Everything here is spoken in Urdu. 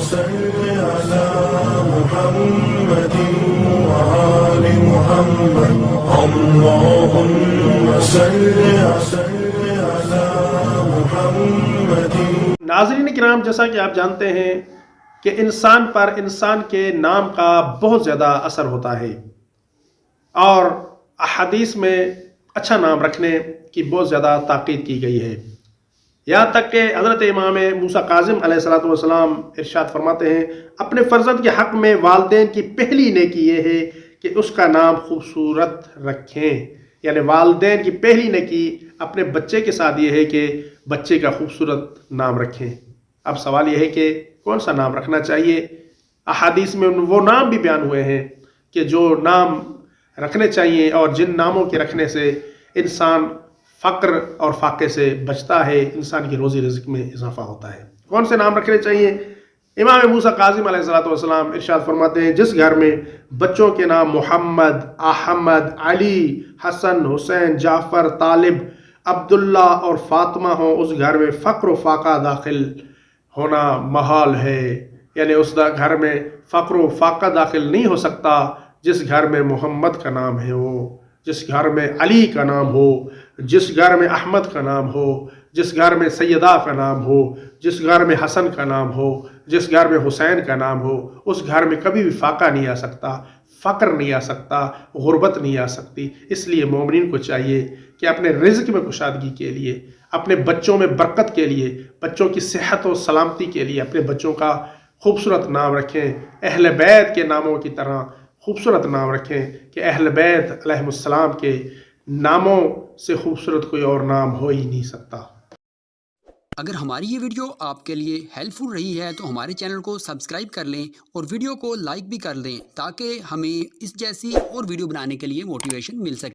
صل على محمد وآل محمد اللهم صل على محمد. ناظرین کرام، جیسا کہ آپ جانتے ہیں کہ انسان پر انسان کے نام کا بہت زیادہ اثر ہوتا ہے، اور احادیث میں اچھا نام رکھنے کی بہت زیادہ تاکید کی گئی ہے. یہاں تک کہ حضرت امام موسیٰ کاظم علیہ السلام ارشاد فرماتے ہیں، اپنے فرزند کے حق میں والدین کی پہلی نیکی یہ ہے کہ اس کا نام خوبصورت رکھیں. یعنی والدین کی پہلی نیکی اپنے بچے کے ساتھ یہ ہے کہ بچے کا خوبصورت نام رکھیں. اب سوال یہ ہے کہ کون سا نام رکھنا چاہیے؟ احادیث میں وہ نام بھی بیان ہوئے ہیں کہ جو نام رکھنے چاہیے اور جن ناموں کے رکھنے سے انسان فقر اور فاقے سے بچتا ہے، انسان کی روزی رزق میں اضافہ ہوتا ہے. کون سے نام رکھنے چاہیے؟ امام موسیٰ کاظم علیہ السلام ارشاد فرماتے ہیں، جس گھر میں بچوں کے نام محمد، احمد، علی، حسن، حسین، جعفر، طالب، عبداللہ اور فاطمہ ہوں، اس گھر میں فقر و فاقہ داخل ہونا محال ہے. یعنی اس گھر میں فقر و فاقہ داخل نہیں ہو سکتا جس گھر میں محمد کا نام ہے، وہ جس گھر میں علی کا نام ہو، جس گھر میں احمد کا نام ہو، جس گھر میں سیدہ کا نام ہو، جس گھر میں حسن کا نام ہو، جس گھر میں حسین کا نام ہو. اس گھر میں کبھی بھی فاقہ نہیں آ سکتا، فقر نہیں آ سکتا، غربت نہیں آ سکتی. اس لیے مومنین کو چاہیے کہ اپنے رزق میں کشادگی کے لیے، اپنے بچوں میں برکت کے لیے، بچوں کی صحت و سلامتی کے لیے اپنے بچوں کا خوبصورت نام رکھیں. اہل بیت کے ناموں کی طرح خوبصورت نام رکھیں کہ اہل بیت علیہ السلام کے ناموں سے خوبصورت کوئی اور نام ہو ہی نہیں سکتا. اگر ہماری یہ ویڈیو آپ کے لیے ہیلپ فل رہی ہے تو ہمارے چینل کو سبسکرائب کر لیں اور ویڈیو کو لائک بھی کر دیں، تاکہ ہمیں اس جیسی اور ویڈیو بنانے کے لیے موٹیویشن مل سکے.